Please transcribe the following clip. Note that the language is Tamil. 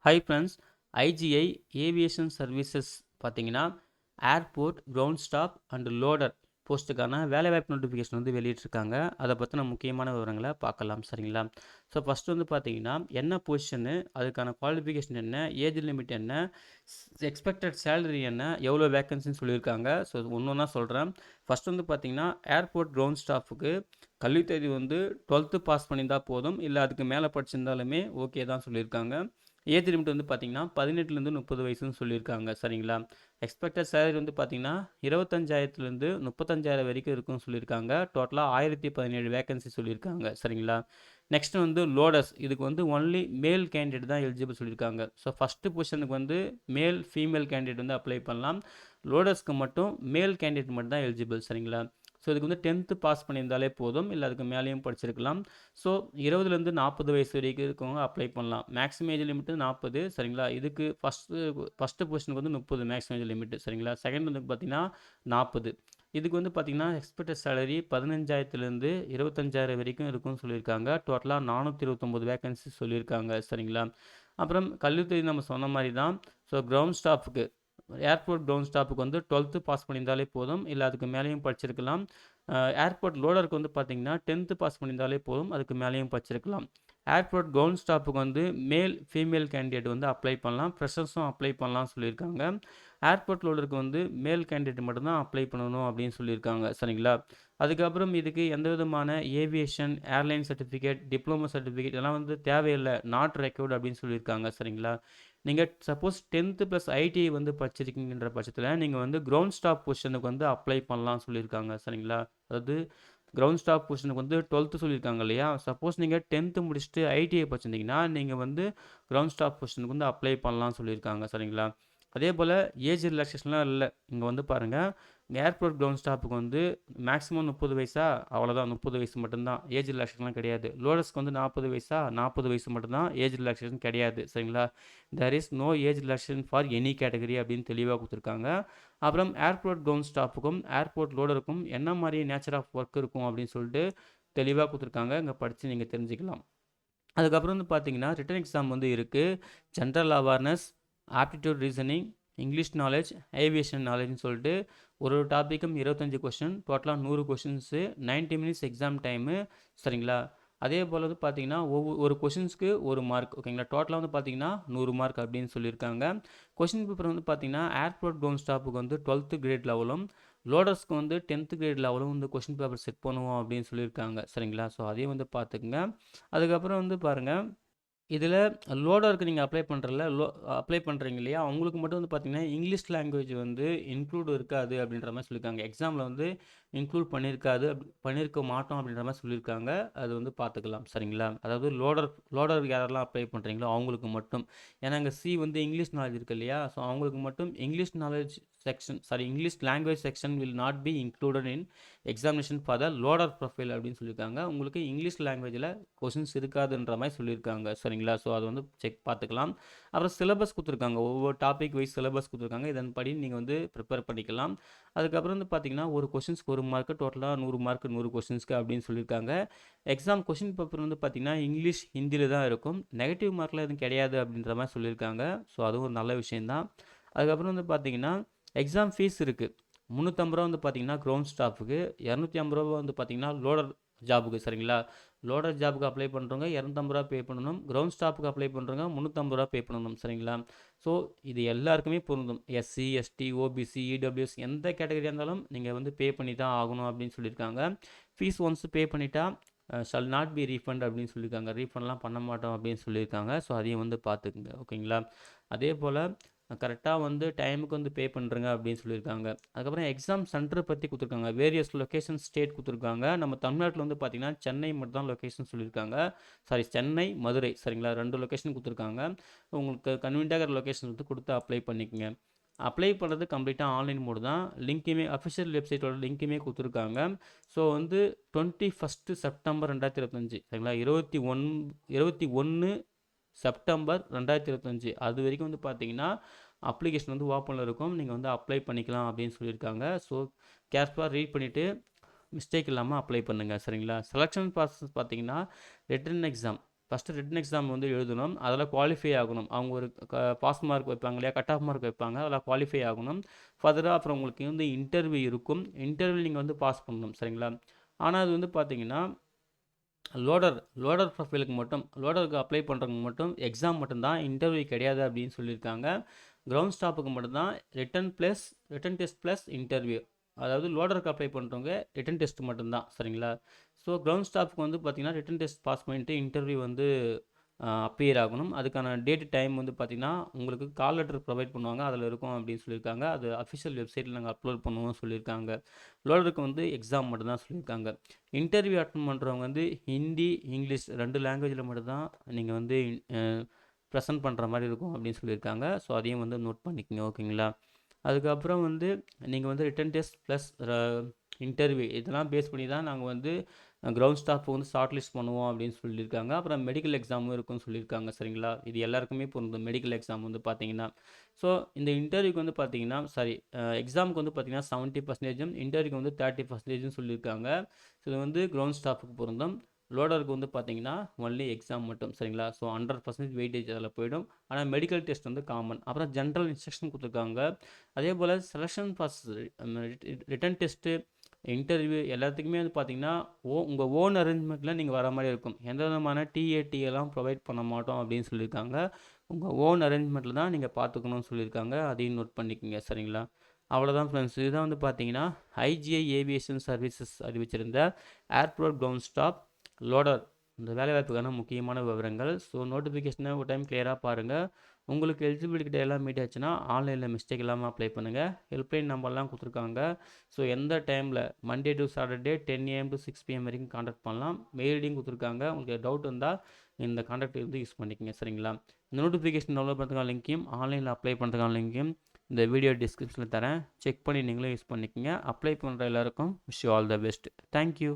High friends, IGI aviation services பார்த்தீங்கன்னா, airport, ground staff and loader போஸ்ட்டுக்கான வேலைவாய்ப்பு நோட்டிஃபிகேஷன் வந்து வெளியிட்டிருக்காங்க. அதை பற்றின முக்கியமான விவரங்களை பார்க்கலாம். சரிங்களா? ஸோ ஃபஸ்ட்டு வந்து பார்த்தீங்கன்னா, என்ன பொசிஷனு, அதுக்கான குவாலிஃபிகேஷன் என்ன, ஏஜ் லிமிட் என்ன, எக்ஸ்பெக்டட் சேலரி என்ன, எவ்வளோ வேக்கன்சின்னு சொல்லியிருக்காங்க. ஸோ ஒன்று ஒன்றா சொல்கிறேன். ஃபஸ்ட் வந்து பார்த்தீங்கன்னா, ஏர்போர்ட் கிரவுண்ட் ஸ்டாஃபுக்கு கல்வித் தகுதி வந்து 12th பாஸ் பண்ணியிருந்தால் போதும், இல்லை அதுக்கு மேலே படிச்சிருந்தாலுமே ஓகே தான் சொல்லியிருக்காங்க. ஏஜ் லிமிட் வந்து பார்த்தீங்கன்னா 18லேருந்து 30 வயசுன்னு சொல்லியிருக்காங்க. சரிங்களா? எக்ஸ்பெக்டட் சேலரி வந்து பார்த்தீங்கன்னா 25,000லேருந்து 35,000 வரைக்கும் இருக்குன்னு சொல்லியிருக்காங்க. டோட்டலாக 1017 வேகன்சி சொல்லியிருக்காங்க. சரிங்களா? நெக்ஸ்ட் வந்து லோடர்ஸ், இதுக்கு வந்து ஒன்லி மேல் கேண்டிடேட் தான் எலிஜிபிள் சொல்லியிருக்காங்க. ஸோ ஃபஸ்ட்டு பொசிஷனுக்கு வந்து மேல் ஃபீமேல் கேண்டிடேட் வந்து அப்ளை பண்ணலாம். லோடர்ஸ்க்கு மட்டும் மேல் கேண்டிடேட் மட்டும் தான் எலிஜிபிள். சரிங்களா? ஸோ இதுக்கு வந்து 10th பாஸ் பண்ணியிருந்தாலே போதும், இல்லை அதுக்கு மேலேயும் படிச்சிருக்கலாம். ஸோ 20லேருந்து 40 வயசு வரைக்கும் இருக்கவங்க அப்ளை பண்ணலாம். Maximum age limit 40. சரிங்களா? இதுக்கு ஃபஸ்ட்டு பொசிஷனுக்கு வந்து 30 மேக்ஸிமம் ஏஜ் லிமிட்டு. சரிங்களா? செகண்ட் வந்து பார்த்தீங்கன்னா 40. இதுக்கு வந்து பார்த்தீங்கன்னா எக்ஸ்பெக்டட் சேலரி 15,000லேருந்து 25,000 வரைக்கும் இருக்கும்னு சொல்லியிருக்காங்க. டோட்டலாக 429 வேகன்சி சொல்லியிருக்காங்க. சரிங்களா? அப்புறம் கல்வித்தொகை நம்ம சொன்ன மாதிரி தான். ஸோ கிரவுண்ட் ஸ்டாஃபுக்கு, ஏர்போர்ட் கிரவுண்ட் ஸ்டாஃபுக்கு வந்து 12th பாஸ் பண்ணியிருந்தாலே போதும், இல்லை அதுக்கு மேலேயும் படிச்சிருக்கலாம். ஏர்போர்ட் லோடருக்கு வந்து பார்த்தீங்கன்னா 10th பாஸ் பண்ணியிருந்தாலே போதும், அதுக்கு மேலேயும் படிச்சிருக்கலாம். ஏர்போர்ட் கிரவுண்ட் ஸ்டாஃபுக்கு வந்து மேல் ஃபீமேல் கேண்டிடேட் வந்து அப்ளை பண்ணலாம், ஃப்ரெஷர்ஸும் அப்ளை பண்ணலாம்னு சொல்லியிருக்காங்க. ஏர்போர்ட் லோடருக்கு வந்து மேல் கேண்டிடேட் மட்டும்தான் அப்ளை பண்ணணும் அப்படின்னு சொல்லியிருக்காங்க. சரிங்களா? அதுக்கப்புறம் இதுக்கு எந்த விதமான aviation, airline certificate, diploma certificate இதெல்லாம் வந்து தேவையில்லை, நாட் ரெக்வர்டு அப்படின்னு சொல்லியிருக்காங்க. சரிங்களா? நீங்கள் சப்போஸ் 10th ப்ளஸ் ஐடிஐ வந்து படிச்சிருக்கீங்கன்ற பட்சத்தில் நீங்கள் வந்து கிரவுண்ட் ஸ்டாஃப் பொசிஷனுக்கு வந்து அப்ளை பண்ணலாம் சொல்லியிருக்காங்க. சரிங்களா? அதாவது கிரவுண்ட் ஸ்டாஃப் பொசிஷனுக்கு வந்து 12th சொல்லியிருக்காங்க இல்லையா? சப்போஸ் நீங்கள் 10th முடிச்சுட்டு ஐடிஐ படிச்சிருந்தீங்கன்னா நீங்கள் வந்து கிரவுண்ட் ஸ்டாஃப் பொசிஷனுக்கு வந்து அப்ளை பண்ணலாம் சொல்லியிருக்காங்க. சரிங்களா? அதே போல் ஏஜ் ரிலாக்ஸேஷன்லாம் இல்லை. இங்கே வந்து பாருங்கள், ஏர்போர்ட் கிரவுண்ட் ஸ்டாஃபுக்கு வந்து மேக்ஸிமம் 30 வயசா, அவ்வளோதான், 30 வயசு மட்டும்தான், ஏஜ் ரிலாக்ஸேஷன்லாம் கிடையாது. லோடஸ்க்கு வந்து 40 வயசா, 40 வயசு மட்டும்தான், ஏஜ் ரிலாக்ஸேஷன் கிடையாது. சரிங்களா? There is no age relaxation for any category அப்படின்னு தெளிவாக கொடுத்துருக்காங்க. அப்புறம் ஏர்போர்ட் கிரவுண்ட் ஸ்டாஃபுக்கும் ஏர்போர்ட் லோடருக்கும் என்ன மாதிரி நேச்சர் ஆஃப் ஒர்க் இருக்கும் அப்படின்னு சொல்லிட்டு தெளிவாக கொடுத்துருக்காங்க. இங்கே படித்து நீங்கள் தெரிஞ்சுக்கலாம். அதுக்கப்புறம் வந்து பார்த்தீங்கன்னா ரிட்டன் எக்ஸாம் வந்து இருக்குது. General awareness, aptitude reasoning, English knowledge, aviation நாலேஜ்னு சொல்லிட்டு ஒரு டாப்பிக்கும் 25 கொஷின், டோட்டலாக 100 கொஷின்ஸு, 90 மினிட்ஸ் எக்ஸாம் டைமு. சரிங்களா? அதே போல் வந்து பார்த்தீங்கன்னா ஒரு கொஷின்ஸ்க்கு 1 மார்க். ஓகேங்களா? டோட்டலாக வந்து பார்த்தீங்கன்னா 100 மார்க் அப்படின்னு சொல்லியிருக்காங்க. கொஷின் பேப்பர் வந்து பார்த்தீங்கன்னா ஏர்போர்ட் கிரவுண்ட் ஸ்டாஃபுக்கு வந்து 12th கிரேட் லெவலும், லோடர்ஸ்க்கு வந்து 10th கிரேட் லெவலும் வந்து கொஷின் பேப்பர் செட் பண்ணுவோம் அப்படின்னு சொல்லியிருக்காங்க. சரிங்களா? ஸோ அதையும் வந்து பார்த்துக்குங்க. அதுக்கப்புறம் வந்து பாருங்கள், இதில் லோடருக்கு நீங்கள் அப்ளை பண்ணுறீங்க இல்லையா? அவங்களுக்கு மட்டும் வந்து பார்த்தீங்கன்னா இங்கிலீஷ் லாங்குவேஜ் வந்து இன்க்ளூட் இருக்காது அப்படின்ற மாதிரி சொல்லியிருக்காங்க. எக்ஸாமில் வந்து இன்க்ளூட் பண்ணியிருக்க மாட்டோம் அப்படின்ற மாதிரி சொல்லியிருக்காங்க. அது வந்து பார்த்துக்கலாம். சரிங்களா? அதாவது லோடருக்கு யாரெல்லாம் அப்ளை பண்ணுறீங்களோ அவங்களுக்கு மட்டும். ஏன்னா இங்கே சி வந்து இங்கிலீஷ் நாலேஜ் இருக்குது இல்லையா? ஸோ அவங்களுக்கு மட்டும் English language section will not be included in examination for the loader profile அப்படின்னு சொல்லியிருக்காங்க. உங்களுக்கு இங்கிலீஷ் லாங்குவேஜில் கொஷின்ஸ் இருக்காதுன்ற மாதிரி சொல்லியிருக்காங்க. சரிங்களா? ஸோ அது வந்து பார்த்துக்கலாம். அப்புறம் சிலபஸ் கொடுத்துருக்காங்க, ஒவ்வொரு டாபிக் வைஸ் சிலபஸ் கொடுத்துருக்காங்க. இதன்படி நீங்கள் வந்து ப்ரிப்பேர் பண்ணிக்கலாம். அதுக்கப்புறம் வந்து பார்த்தீங்கன்னா ஒரு கொஷின்ஸ்க்கு 1 மார்க்கு, டோட்டலாக 100 மார்க் 100 கொஷின்ஸ்க்கு அப்படின்னு சொல்லியிருக்காங்க. எக்ஸாம் கொஷின் பேப்பர் வந்து பார்த்தீங்கன்னா இங்கிலீஷ், ஹிந்தியில் தான் இருக்கும். நெகட்டிவ் மார்க்கில் எதுவும் கிடையாது அப்படின்ற மாதிரி சொல்லியிருக்காங்க. ஸோ அதுவும் ஒரு நல்ல விஷயந்தான். அதுக்கப்புறம் வந்து பார்த்தீங்கன்னா எக்ஸாம் ஃபீஸ் இருக்குது. 350 ரூபா வந்து பார்த்தீங்கன்னா கிரவுண்ட் ஸ்டாஃபுக்கு, 250 ரூபா வந்து பார்த்தீங்கன்னா லோடர் ஜாபுக்கு. சரிங்களா? லோடர் ஜாபுக்கு அப்ளை பண்ணுறவங்க 250 ரூபா பே பண்ணணும். கிரவுண்ட் ஸ்டாஃபுக்கு அப்ளை பண்ணுறவங்க 350 ரூபா பே பண்ணணும். சரிங்களா? ஸோ இது எல்லாருக்குமே பொருந்தும். எஸ்சி, எஸ்டி, ஓபிசி, இடபிள்யூஎஸ் எந்த கேட்டகரியாக இருந்தாலும் நீங்கள் வந்து பே பண்ணி தான் ஆகணும் அப்படின்னு சொல்லியிருக்காங்க. ஃபீஸ் ஒன்ஸ் பே பண்ணிட்டா ஷால் நாட் பி ரீஃபண்ட் அப்படின்னு சொல்லியிருக்காங்க. ரீஃபண்ட்லாம் பண்ண மாட்டோம் அப்படின்னு சொல்லியிருக்காங்க. ஸோ அதையும் வந்து பார்த்துக்குங்க. ஓகேங்களா? அதே போல் கரெக்டாக வந்து டைமுக்கு வந்து பே பண்ணுறங்க அப்படின்னு சொல்லியிருக்காங்க. அதுக்கப்புறம் எக்ஸாம் சென்டர் பற்றி கொடுத்துருக்காங்க. வேரியஸ் லொக்கேஷன் ஸ்டேட் கொடுத்துருக்காங்க. நம்ம தமிழ்நாட்டில் வந்து பார்த்திங்கன்னா சென்னை மட்டும் தான் லொக்கேஷன் சொல்லியிருக்காங்க. சென்னை, மதுரை. சரிங்களா? 2 லொக்கேஷன் கொடுத்துருக்காங்க. உங்களுக்கு கன்வீனியன்ட்டாக லொக்கேஷன் வந்து கொடுத்து அப்ளை பண்ணிக்கோங்க. அப்ளை பண்ணுறது கம்ப்ளீட்டாக ஆன்லைன் மோடு தான். லிங்க்குமே அஃபிஷியல் வெப்சைட்டோட லிங்க்குமே கொடுத்துருக்காங்க. ஸோ வந்து 21 செப்டம்பர் 2025. சரிங்களா? 21 செப்டம்பர் 2025 அது வரைக்கும் வந்து பார்த்தீங்கன்னா அப்ளிகேஷன் வந்து ஓப்பனில் இருக்கும். நீங்கள் வந்து அப்ளை பண்ணிக்கலாம் அப்படின்னு சொல்லியிருக்காங்க. ஸோ கேர்ஃபுல்லாக ரீட் பண்ணிவிட்டு மிஸ்டேக் இல்லாமல் அப்ளை பண்ணுங்கள். சரிங்களா? செலெக்ஷன் ப்ராசஸ் பார்த்தீங்கன்னா written exam first return exam வந்து எழுதணும். அதில் குவாலிஃபை ஆகணும். அவங்க ஒரு பாஸ் மார்க் வைப்பாங்க இல்லையா, கட் ஆஃப் மார்க் வைப்பாங்க. அதில் குவாலிஃபை ஆகணும். ஃபர்தராக அப்புறம் உங்களுக்கு வந்து இன்டர்வியூ இருக்கும். இன்டர்வியூ நீங்கள் வந்து பாஸ் பண்ணணும். சரிங்களா? ஆனால் அது வந்து பார்த்தீங்கன்னா லோடர் ப்ரொஃபைலுக்கு மட்டும், லோடருக்கு அப்ளை பண்ணுறவங்க மட்டும் எக்ஸாம் மட்டும்தான், இன்டர்வியூ கிடையாது அப்படின்னு சொல்லியிருக்காங்க. கிரவுண்ட் ஸ்டாஃபுக்கு மட்டும்தான் ரிட்டன் டெஸ்ட் ப்ளஸ் இன்டர்வியூ. அதாவது லோடருக்கு அப்ளை பண்ணுறவங்க ரிட்டன் டெஸ்ட் மட்டும்தான். சரிங்களா? ஸோ கிரவுண்ட் ஸ்டாஃப்க்கு வந்து பார்த்திங்கன்னா ரிட்டன் டெஸ்ட் பாஸ் பண்ணிட்டு இன்டர்வியூ வந்து அப்பியர் ஆகணும். அதுக்கான டைம் வந்து பார்த்திங்கன்னா உங்களுக்கு கால் லெட்டர் ப்ரொவைட் பண்ணுவாங்க, அதில் இருக்கும் அப்படின்னு சொல்லியிருக்காங்க. அது அஃபிஷியல் வெப்சைட்டில் நாங்கள் அப்லோட் பண்ணுவோம் சொல்லியிருக்காங்க. லோடருக்கு வந்து எக்ஸாம் மட்டும்தான் சொல்லியிருக்காங்க. இன்டர்வியூ அட்டன் பண்ணுறவங்க வந்து ஹிந்தி, இங்கிலீஷ் 2 லாங்குவேஜில் மட்டும்தான் நீங்கள் வந்து ப்ரெசென்ட் பண்ணுற மாதிரி இருக்கும் அப்படின்னு சொல்லியிருக்காங்க. ஸோ அதையும் வந்து நோட் பண்ணிக்கோங்க. ஓகேங்களா? அதுக்கப்புறம் வந்து நீங்கள் வந்து ரிட்டன் டெஸ்ட் ப்ளஸ் இன்டர்வியூ இதெல்லாம் பேஸ் பண்ணி தான் நாங்கள் வந்து கிரவுண்ட் ஸ்டாஃப் வந்து ஷார்ட் லிஸ்ட் பண்ணுவோம் அப்படின்னு சொல்லியிருக்காங்க. அப்புறம் மெடிக்கல் எக்ஸாமும் இருக்குன்னு சொல்லியிருக்காங்க. சரிங்களா? இது எல்லாருக்குமே பொருந்தும் மெடிக்கல் எக்ஸாம் வந்து பார்த்தீங்கன்னா. ஸோ இந்த இன்டர்வியூக்கு வந்து பார்த்தீங்கன்னா எக்ஸாமுக்கு வந்து பார்த்தீங்கன்னா 70%, இன்டர்வியூக்கு வந்து 30%ன்னு சொல்லியிருக்காங்க. ஸோ இது வந்து கிரவுண்ட் ஸ்டாஃபுக்கு பொருந்தும். லோடருக்கு வந்து பார்த்தீங்கன்னா ஒன்லி எக்ஸாம் மட்டும். சரிங்களா? ஸோ 100% வெயிட்டேஜ் அதில் போயிடும். ஆனால் மெடிக்கல் டெஸ்ட் வந்து காமன். அப்புறம் ஜென்ரல் இன்ஸ்ட்ரக்ஷன் கொடுத்துருக்காங்க. அதே போல் selection process, written test, interview எல்லாத்துக்குமே வந்து பார்த்தீங்கன்னா உங்கள் ஓன் அரேஞ்ச்மெண்ட்டில் நீங்கள் வர மாதிரி இருக்கும். எந்த விதமான டிஏடி எல்லாம் ப்ரொவைட் பண்ண மாட்டோம் அப்படின்னு சொல்லியிருக்காங்க. உங்கள் ஓன் அரேஞ்ச்மெண்ட்டில் தான் நீங்கள் பார்த்துக்கணும்னு சொல்லியிருக்காங்க. அதையும் நோட் பண்ணிக்கோங்க. சரிங்களா? அவ்வளோதான் ஃப்ரெண்ட்ஸ். இதுதான் வந்து பார்த்தீங்கன்னா ஐஜிஐ ஏவியேஷன் சர்வீசஸ் அறிவிச்சிருந்த ஏர்போர்ட் கிரவுண்ட் ஸ்டாப் லோடர் இந்த வேலைவாய்ப்புக்கான முக்கியமான விவரங்கள். ஸோ நோட்டிஃபிகேஷனை ஒரு டைம் கிளியராக பாருங்கள். உங்களுக்கு எலிஜிபிலிட்டி எல்லாம் மீட் ஆச்சுன்னா ஆன்லைனில் மிஸ்டேக் இல்லாமல் அப்ளை பண்ணுங்கள். ஹெல்ப்லைன் நம்பர்லாம் கொடுத்துருக்காங்க. ஸோ எந்த டைமில் Monday to Saturday 10 AM to 6 PM வரைக்கும் காண்டாக்ட் பண்ணலாம். மெயில் ஐடியும் கொடுத்துருக்காங்க. உங்களுக்கு டவுட் இருந்தால் இந்த காண்டாக்ட் வந்து யூஸ் பண்ணிக்கோங்க. சரிங்களா? இந்த நோட்டிஃபிகேஷன் டவுன்லோட் பண்ணுறதுக்கான லிங்க்கையும் ஆன்லைனில் அப்ளை பண்ணுறதுக்கான லிங்க்கையும் இந்த வீடியோ டிஸ்கிரிப்ஷனில் தரேன். செக் பண்ணி நீங்களும் யூஸ் பண்ணிக்கோங்க. அப்ளை பண்ணுற எல்லாருக்கும் wish you all the best. Thank you.